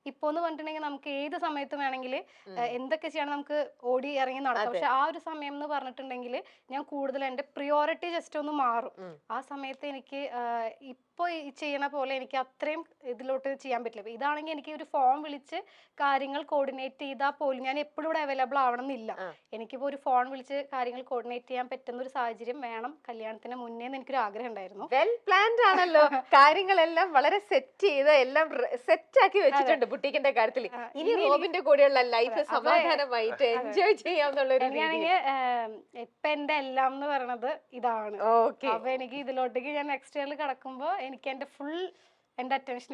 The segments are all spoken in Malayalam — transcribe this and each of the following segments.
ഇപ്പൊ എന്ന് പറഞ്ഞിട്ടുണ്ടെങ്കിൽ നമുക്ക് ഏത് സമയത്തും വേണമെങ്കിൽ എന്തൊക്കെ ചെയ്യണം നമുക്ക് ഓടി ഇറങ്ങി നടക്കാം. പക്ഷെ ആ ഒരു സമയം എന്ന് പറഞ്ഞിട്ടുണ്ടെങ്കിൽ ഞാൻ കൂടുതൽ എൻ്റെ പ്രിയോറിറ്റി ജസ്റ്റ് ഒന്ന് മാറും. ആ സമയത്ത് എനിക്ക് ഇപ്പൊ ഈ ചെയ്യണ പോലെ എനിക്ക് അത്രയും ഇതിലോട്ട് ചെയ്യാൻ പറ്റില്ല. ഇതാണെങ്കിൽ എനിക്ക് ഒരു ഫോൺ വിളിച്ച് കാര്യങ്ങൾ കോർഡിനേറ്റ് ചെയ്താൽ പോലും ഞാൻ എപ്പോഴും ഇവിടെ അവൈലബിൾ ആവണം എന്നില്ല. എനിക്കിപ്പോ ഒരു ഫോൺ വിളിച്ച് കാര്യങ്ങൾ കോർഡിനേറ്റ് ചെയ്യാൻ പറ്റുന്ന ഒരു സാഹചര്യം വേണം കല്യാണത്തിന് മുന്നേ എന്ന് എനിക്കൊരു ആഗ്രഹം ഉണ്ടായിരുന്നു. വെൽ പ്ലാൻഡ് ആണല്ലോ. കാര്യങ്ങളെല്ലാം വളരെ സെറ്റ് ചെയ്ത് എല്ലാം സെറ്റ് ആക്കി വെച്ചിട്ടുണ്ട് ബുട്ടീക്കിന്റെ കാര്യത്തിൽ. ഇനി റോബിന്റെ കൂടെയുള്ള ലൈഫ് സമാധാനമായിട്ട് എൻജോയ് ചെയ്യാന്നുള്ള ഒരു ഇപ്പൊ എന്റെ എല്ലാം എന്ന് പറയണത് ഇതാണ്. അപ്പൊ എനിക്ക് ഇതിലോട്ടേക്ക് ഞാൻ നെക്സ്റ്റ് ഇയറിൽ കടക്കുമ്പോ എനിക്ക് എന്റെ ഫുൾ എന്റെ അറ്റൻഷൻ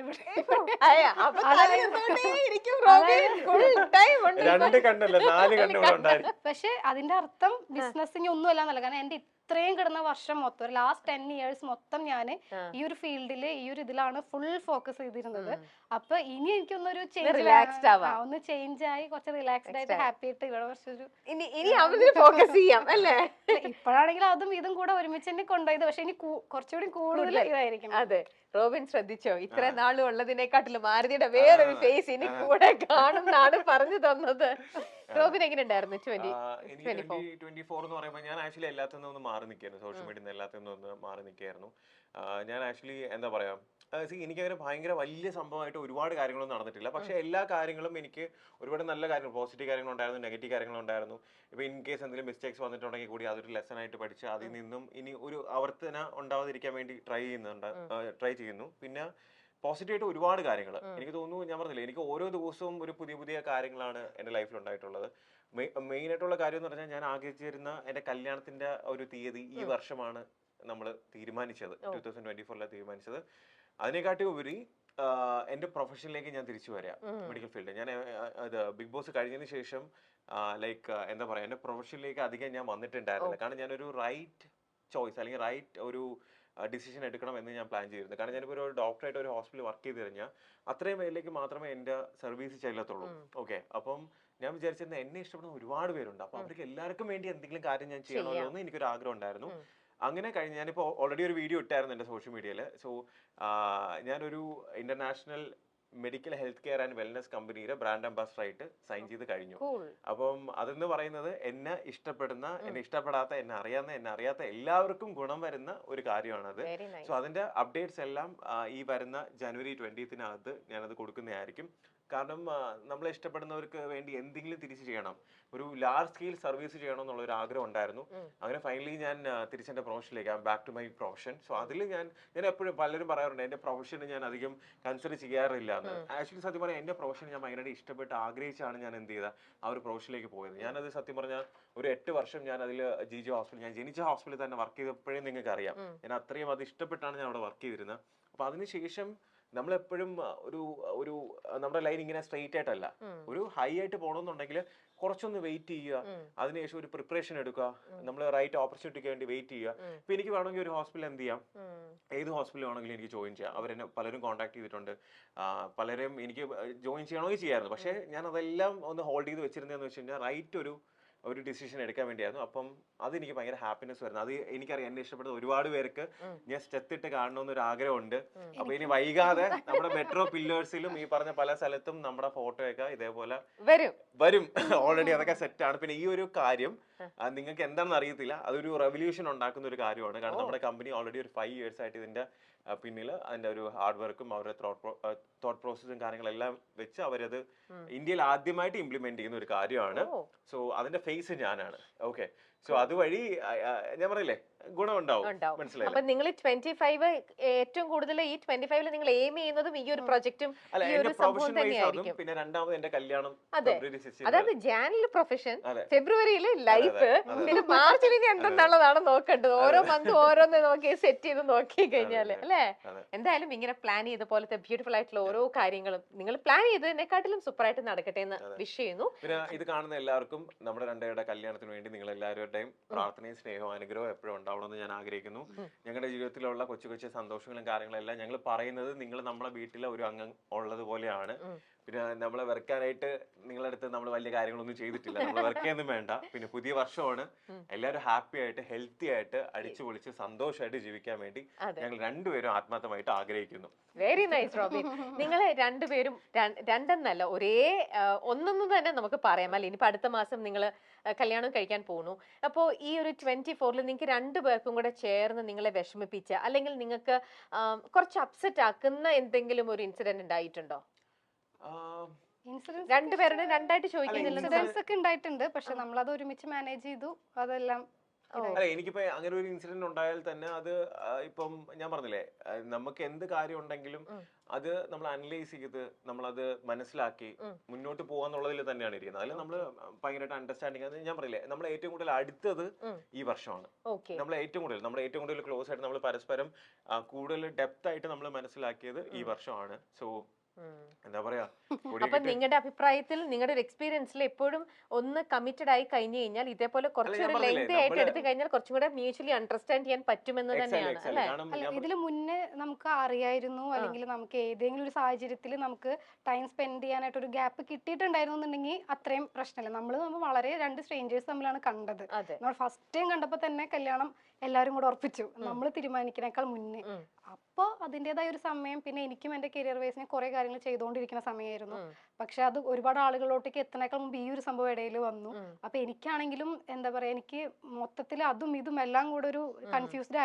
പക്ഷെ അതിന്റെ അർത്ഥം ബിസിനസ്സിന് ഒന്നും അല്ല എന്നല്ല. കാരണം എന്റെ ഇത്രയും കിടന്ന വർഷം മൊത്തം ഒരു ലാസ്റ്റ് 10 years മൊത്തം ഞാൻ ഈ ഒരു ഫീൽഡില് ഈ ഒരു ഇതിലാണ് ഫുൾ ഫോക്കസ് ചെയ്തിരുന്നത്. അപ്പൊ ഇനി എനിക്കൊന്നൊരു ഒന്ന് ചേഞ്ച് ആയി കുറച്ച് റിലാക്സ്ഡ് ആയിട്ട് ഹാപ്പി ആയിട്ട് ഇവിടെ കുറച്ചൊരു ഫോക്കസ് ചെയ്യാം അല്ലേ. ഇപ്പോഴാണെങ്കിൽ അതും ഇതും കൂടെ ഒരുമിച്ച് തന്നെ കൊണ്ടുപോയത്. പക്ഷെ ഇനി കുറച്ചുകൂടി കൂടുതൽ ഇതായിരിക്കും. അതെ, റോബിൻ ശ്രദ്ധിച്ചോ, ഇത്ര നാളും ഉള്ളതിനെക്കാട്ടിലും മാരുതിയുടെ വേറൊരു ഫേസ് ഇനി കൂടെ കാണുന്നാണ് പറഞ്ഞു തന്നത്. റോബിൻ എങ്ങനെ ഉണ്ടായിരുന്നു 2024 എന്ന് പറയുമ്പോൾ ഞാൻ ആക്ച്വലി എല്ലാത്തിൽ നിന്നും മാറി നിൽക്കായിരുന്നു. സോഷ്യൽ മീഡിയ എല്ലാത്തിൽ നിന്നും മാറി നിൽക്കായിരുന്നു. ഞാൻ ആക്ച്വലി എന്താ പറയാ, എനിക്കങ്ങനെ ഭയങ്കര വലിയ സംഭവമായിട്ട് ഒരുപാട് കാര്യങ്ങളൊന്നും നടന്നിട്ടില്ല. പക്ഷെ എല്ലാ കാര്യങ്ങളും എനിക്ക് ഒരുപാട് നല്ല കാര്യങ്ങൾ, പോസിറ്റീവ് കാര്യങ്ങളുണ്ടായിരുന്നു, നെഗറ്റീവ് കാര്യങ്ങളുണ്ടായിരുന്നു. ഇപ്പൊ ഇൻ കേസ് എന്തെങ്കിലും മിസ്റ്റേക്സ് വന്നിട്ടുണ്ടെങ്കിൽ കൂടി അതൊരു ലെസൺ ആയിട്ട് പഠിച്ച് അതിൽ നിന്നും ഇനി ഒരു ആവർത്തന ഉണ്ടാവാതിരിക്കാൻ വേണ്ടി ട്രൈ ചെയ്യുന്നു. പിന്നെ പോസിറ്റീവായിട്ട് ഒരുപാട് കാര്യങ്ങൾ എനിക്ക് തോന്നുന്നു. ഞാൻ പറഞ്ഞില്ലേ, എനിക്ക് ഓരോ ദിവസവും ഒരു പുതിയ പുതിയ കാര്യങ്ങളാണ് എൻ്റെ ലൈഫിൽ ഉണ്ടായിട്ടുള്ളത്. മെയിൻ ആയിട്ടുള്ള കാര്യം എന്ന് പറഞ്ഞാൽ ഞാൻ ആഗ്രഹിച്ചിരുന്ന എൻ്റെ കല്യാണത്തിന്റെ ഒരു തീയതി ഈ വർഷമാണ് നമ്മൾ തീരുമാനിച്ചത്. 2024 തീരുമാനിച്ചത്. അതിനെക്കാട്ടി ഉപരി എൻ്റെ പ്രൊഫഷനിലേക്ക് ഞാൻ തിരിച്ചു വരാം, മെഡിക്കൽ ഫീൽഡ്. ഞാൻ ബിഗ് ബോസ് കഴിഞ്ഞതിന് ശേഷം ലൈക്ക് എന്താ പറയാ, എൻ്റെ പ്രൊഫഷനിലേക്ക് അധികം ഞാൻ വന്നിട്ടുണ്ടായിരുന്നില്ല. കാരണം ഞാനൊരു റൈറ്റ് ചോയ്സ് അല്ലെങ്കിൽ റൈറ്റ് ഒരു ഡിസിഷൻ എടുക്കണം എന്ന് ഞാൻ പ്ലാൻ ചെയ്തിരുന്നു. കാരണം ഞാനിപ്പോൾ ഒരു ഡോക്ടറായിട്ട് ഒരു ഹോസ്പിറ്റലിൽ വർക്ക് ചെയ്ത് കഴിഞ്ഞാൽ അത്രയും പേരിലേക്ക് മാത്രമേ എൻ്റെ സർവീസ് ചെല്ലത്തുള്ളൂ. ഓക്കെ, അപ്പം ഞാൻ വിചാരിച്ചിരുന്ന എന്നെ ഇഷ്ടപ്പെടുന്ന ഒരുപാട് പേരുണ്ട്. അപ്പൊ അവർക്ക് എല്ലാവർക്കും വേണ്ടി എന്തെങ്കിലും കാര്യം ഞാൻ ചെയ്യണമല്ലോ എന്ന് എനിക്കൊരു ആഗ്രഹം ഉണ്ടായിരുന്നു. അങ്ങനെ കഴിഞ്ഞ് ഞാനിപ്പോൾ ഓൾറെഡി ഒരു വീഡിയോ ഇട്ടായിരുന്നു എൻ്റെ സോഷ്യൽ മീഡിയയിൽ. സോ ഞാനൊരു international medical health care and wellness കമ്പനിയുടെ ബ്രാൻഡ് അംബാസഡർ ആയിട്ട് സൈൻ ചെയ്ത് കഴിഞ്ഞു. അപ്പം അതെന്ന് പറയുന്നത് എന്നെ ഇഷ്ടപ്പെടുന്ന, എന്നെ ഇഷ്ടപ്പെടാത്ത, എന്നെ അറിയാത്ത എല്ലാവർക്കും ഗുണം വരുന്ന ഒരു കാര്യമാണത്. സോ അതിന്റെ അപ്ഡേറ്റ്സ് എല്ലാം ഈ വരുന്ന ജനുവരി 20th ഞാനത് കൊടുക്കുന്നതായിരിക്കും. കാരണം നമ്മളെ ഇഷ്ടപ്പെടുന്നവർക്ക് വേണ്ടി എന്തെങ്കിലും തിരിച്ചു ചെയ്യണം, ഒരു ലാർജ് സ്കെയിൽ സർവീസ് ചെയ്യണം എന്നുള്ള ഒരു ആഗ്രഹം ഉണ്ടായിരുന്നു. അങ്ങനെ ഫൈനലി ഞാൻ തിരിച്ചെന്റെ പ്രൊഫഷനിലേക്ക്, back to my profession. So അതിൽ ഞാൻ എപ്പോഴും പലരും പറയാറുണ്ട് എന്റെ പ്രൊഫഷന് ഞാൻ അധികം കൺസിഡർ ചെയ്യാറില്ല എന്ന്. ആക്ച്വലി സത്യം പറഞ്ഞാൽ എന്റെ പ്രൊഫഷൻ ഞാൻ ഭയങ്കരമായിട്ട് ഇഷ്ടപ്പെട്ട് ആഗ്രഹിച്ചാണ് ഞാൻ എന്ത് ചെയ്ത ആ ഒരു പ്രൊഫഷനിലേക്ക് പോയത്. ഞാനത് സത്യം പറഞ്ഞാൽ ഒരു 8 വർഷം ഞാൻ അതിൽ ജിജി ഹോസ്പിറ്റൽ, ഞാൻ ജനിച്ച ഹോസ്പിറ്റലിൽ തന്നെ വർക്ക് ചെയ്തപ്പോഴേ നിങ്ങൾക്ക് അറിയാം. ഞാൻ അത്രയും അത് ഇഷ്ടപ്പെട്ടാണ് ഞാൻ അവിടെ വർക്ക് ചെയ്തിരുന്നത്. അപ്പൊ അതിനുശേഷം നമ്മളെപ്പോഴും ഒരു നമ്മുടെ ലൈൻ ഇങ്ങനെ സ്ട്രെയിറ്റ് ആയിട്ടല്ല, ഒരു ഹൈ ആയിട്ട് പോകണമെന്നുണ്ടെങ്കിൽ കുറച്ചൊന്ന് വെയിറ്റ് ചെയ്യുക, അതിനുശേഷം ഒരു പ്രിപ്പറേഷൻ എടുക്കുക, നമ്മൾ റൈറ്റ് ഓപ്പർച്യൂണിറ്റിക്ക് വേണ്ടി വെയിറ്റ് ചെയ്യുക. ഇപ്പൊ എനിക്ക് വേണമെങ്കിൽ ഒരു ഹോസ്പിറ്റൽ എന്ത് ചെയ്യാം, ഏത് ഹോസ്പിറ്റൽ വേണമെങ്കിലും എനിക്ക് ജോയിൻ ചെയ്യാം. അവരെന്നെ പലരും കോൺടാക്ട് ചെയ്തിട്ടുണ്ട്, പലരും എനിക്ക് ജോയിൻ ചെയ്യണമെങ്കിൽ ചെയ്യാമായിരുന്നു. പക്ഷെ ഞാൻ അതെല്ലാം ഒന്ന് ഹോൾഡ് ചെയ്ത് വെച്ചിരുന്നതെന്ന് വെച്ച് കഴിഞ്ഞാൽ റൈറ്റ് ഒരു ഡിസിഷൻ എടുക്കാൻ വേണ്ടിയായിരുന്നു. അപ്പം അതെനിക്ക് ഭയങ്കര ഹാപ്പിനെസ് വരുന്നത്. അത് എനിക്കറിയാം എന്നെ ഇഷ്ടപ്പെടുന്ന ഒരുപാട് പേർക്ക് ഞാൻ സ്റ്റെത്തിട്ട് കാണണമെന്നൊരു ആഗ്രഹമുണ്ട്. അപ്പൊ ഇനി വൈകാതെ നമ്മുടെ മെട്രോ പില്ലേഴ്സിലും ഈ പറഞ്ഞ പല സ്ഥലത്തും നമ്മുടെ ഫോട്ടോയൊക്കെ ഇതേപോലെ വരും. ഓൾറെഡി അതൊക്കെ സെറ്റാണ്. പിന്നെ ഈ ഒരു കാര്യം നിങ്ങൾക്ക് എന്താണെന്ന് അറിയത്തില്ല, അതൊരു റെവല്യൂഷൻ ഉണ്ടാക്കുന്ന ഒരു കാര്യമാണ്. കാരണം നമ്മുടെ കമ്പനി ഓൾറെഡി ഒരു 5 years ആയിട്ട് ഇതിന്റെ പിന്നിൽ അതിന്റെ ഒരു ഹാർഡ് വർക്കും അവരുടെ തോട്ട് പ്രോസസ്സും കാര്യങ്ങളെല്ലാം വെച്ച് അവരത് ഇന്ത്യയിൽ ആദ്യമായിട്ട് ഇംപ്ലിമെന്റ് ചെയ്യുന്ന ഒരു കാര്യമാണ്. സോ അതിന്റെ ഫേസ് ഞാനാണ്. ഓക്കെ, സോ അതുവഴി ഞാൻ പറയില്ലേ ഗുണമുണ്ടാവും. മനസ്സിലായി. അപ്പൊ നിങ്ങൾ 25 ഏറ്റവും കൂടുതൽ ഈ 25 നിങ്ങൾ എയിം ചെയ്യുന്നതും ഈ ഒരു പ്രൊജക്റ്റും ഈ ഒരു സംഭവം തന്നെയായിരിക്കും. പിന്നെ രണ്ടാമത് എന്റെ കല്യാണം. അതായത് ജാനുവരി പ്രൊഫഷൻ, ഫെബ്രുവരിയില് ലൈഫ്, പിന്നെ മാർച്ചിൽ ഇനി എന്തെന്നുള്ളതാണ് നോക്കേണ്ടത്. ഓരോ മന്ത് ഓരോന്ന് നോക്കി സെറ്റ് ചെയ്ത് നോക്കി കഴിഞ്ഞാല് അല്ലെ. എന്തായാലും ഇങ്ങനെ പ്ലാൻ ചെയ്ത പോലത്തെ ബ്യൂട്ടിഫുൾ ആയിട്ടുള്ള ഓരോ കാര്യങ്ങളും നിങ്ങൾ പ്ലാൻ ചെയ്തതിനെക്കാട്ടിലും സൂപ്പർ ആയിട്ട് നടക്കട്ടെ എന്ന് വിഷ് ചെയ്യുന്നു. പിന്നെ ഇത് കാണുന്ന എല്ലാവർക്കും നമ്മുടെ രണ്ടുപേരുടെ കല്യാണത്തിന് വേണ്ടി നിങ്ങൾ എല്ലാവരുടെയും പ്രാർത്ഥനയും സ്നേഹവും അനുഗ്രഹവും എപ്പോഴും ഉണ്ടാവണമെന്ന് ഞാൻ ആഗ്രഹിക്കുന്നു. ഞങ്ങളുടെ ജീവിതത്തിലുള്ള കൊച്ചു കൊച്ചു സന്തോഷങ്ങളും കാര്യങ്ങളെല്ലാം ഞങ്ങൾ പറയുന്നത് നിങ്ങൾ നമ്മളെ വീട്ടിലെ ഒരു അംഗം ഉള്ളത് പോലെയാണ്. പിന്നെ നമ്മളെ വെറുക്കാനായിട്ട് നിങ്ങളുടെ അടുത്ത് നമ്മൾ വലിയ കാര്യങ്ങളൊന്നും ചെയ്തിട്ടില്ല. നമ്മൾ വെറുക്കൊന്നും വേണ്ട. പിന്നെ പുതിയ വർഷമാണ്, എല്ലാവരും ഹാപ്പി ആയിട്ട് ഹെൽത്തി ആയിട്ട് അടിച്ചു പൊളിച്ച് സന്തോഷമായിട്ട് ജീവിക്കാൻ വേണ്ടി ഞങ്ങൾ രണ്ടുപേരും ആത്മാർത്ഥമായിട്ട് ആഗ്രഹിക്കുന്നു. Very nice Robin. നിങ്ങൾ രണ്ടുപേരും രണ്ടെന്നല്ല ഒരേ ഒന്നൊന്നും തന്നെ നമുക്ക് പറയാം അല്ലെ. ഇനിയിപ്പോ അടുത്ത മാസം നിങ്ങൾ കല്യാണം കഴിക്കാൻ പോകുന്നു. അപ്പോൾ ഈ ഒരു 24-ൽ നിങ്ങൾക്ക് രണ്ടുപേർക്കും കൂടെ ചേർന്ന് നിങ്ങളെ വിഷമിപ്പിച്ച അല്ലെങ്കിൽ നിങ്ങൾക്ക് കുറച്ച് അപ്സെറ്റ് ആക്കുന്ന എന്തെങ്കിലും ഒരു ഇൻസിഡന്റ് ഉണ്ടായിട്ടുണ്ടോ? രണ്ടുപേരുടെ രണ്ടായിട്ട് ചോദിക്കുന്നില്ല. ഇൻസിഡൻസ് ഒക്കെ ഉണ്ടായിട്ടുണ്ട്, പക്ഷെ നമ്മളത് ഒരുമിച്ച് മാനേജ് ചെയ്തു. അതെല്ലാം അല്ല, എനിക്കിപ്പോ അങ്ങനെ ഒരു ഇൻസിഡന്റ് ഉണ്ടായാൽ തന്നെ അത് ഇപ്പം ഞാൻ പറഞ്ഞില്ലേ, നമുക്ക് എന്ത് കാര്യം ഉണ്ടെങ്കിലും അത് നമ്മൾ അനലൈസ് ചെയ്ത് നമ്മളത് മനസ്സിലാക്കി മുന്നോട്ട് പോവാന്നുള്ളതിൽ തന്നെയാണ് ഇരിക്കുന്നത്. അതിൽ നമ്മൾ ഭയങ്കരമായിട്ട് അണ്ടർസ്റ്റാൻഡിങ്. അത് ഞാൻ പറയില്ലേ, നമ്മൾ ഏറ്റവും കൂടുതൽ അടുത്തത് ഈ വർഷമാണ്. നമ്മൾ ഏറ്റവും കൂടുതൽ ക്ലോസ് ആയിട്ട് നമ്മൾ പരസ്പരം കൂടുതൽ ഡെപ്ത് ആയിട്ട് നമ്മൾ മനസ്സിലാക്കിയത് ഈ വർഷമാണ്. സോ എന്താ പറയാ, അപ്പൊ നിങ്ങളുടെ അഭിപ്രായത്തിൽ നിങ്ങളുടെ ഒരു എക്സ്പീരിയൻസിൽ എപ്പോഴും ഒന്ന് കമ്മിറ്റഡ് ആയി കഴിഞ്ഞു കഴിഞ്ഞാൽ ഇതേപോലെ കുറച്ചൊരു ലെങ്ത് ആയിട്ട് എടുത്തു കഴിഞ്ഞാൽ കുറച്ചും കൂടെ മ്യൂച്വലി അണ്ടർസ്റ്റാൻഡ് ചെയ്യാൻ പറ്റുമെന്ന് തന്നെയാണ് അല്ലെ? അല്ല, ഇതില് മുന്നേ നമുക്ക് അറിയായിരുന്നു, അല്ലെങ്കിൽ നമുക്ക് ഏതെങ്കിലും ഒരു സാഹചര്യത്തിൽ നമുക്ക് ടൈം സ്പെൻഡ് ചെയ്യാനായിട്ട് ഒരു ഗ്യാപ്പ് കിട്ടിയിട്ടുണ്ടായിരുന്നു എന്നുണ്ടെങ്കിൽ അത്രയും പ്രശ്നമില്ല. നമ്മൾ വളരെ രണ്ട് സ്ട്രേഞ്ചേഴ്സ് തമ്മിലാണ് കണ്ടത്. നമ്മൾ ഫസ്റ്റ് ടൈം കണ്ടപ്പോ തന്നെ കല്യാണം എല്ലാവരും കൂടെ ഉറപ്പിച്ചു, നമ്മൾ തീരുമാനിക്കുന്നേക്കാൾ മുന്നേ. അപ്പൊ അതിൻ്റെതായ ഒരു സമയം, പിന്നെ എനിക്കും എന്റെ കരിയർ വൈസിന് കുറെ കാര്യങ്ങൾ ചെയ്തുകൊണ്ടിരിക്കുന്ന സമയമായിരുന്നു. പക്ഷെ അത് ഒരുപാട് ആളുകളിലോട്ടേക്ക് എത്തുന്നേക്കാൾ മുമ്പ് ഈ ഒരു സംഭവം ഇടയിൽ വന്നു. അപ്പൊ എനിക്കാണെങ്കിലും എന്താ പറയാ, എനിക്ക് മൊത്തത്തിൽ അതും ഇതും എല്ലാം കൂടെ ഒരു കൺഫ്യൂസ്ഡ്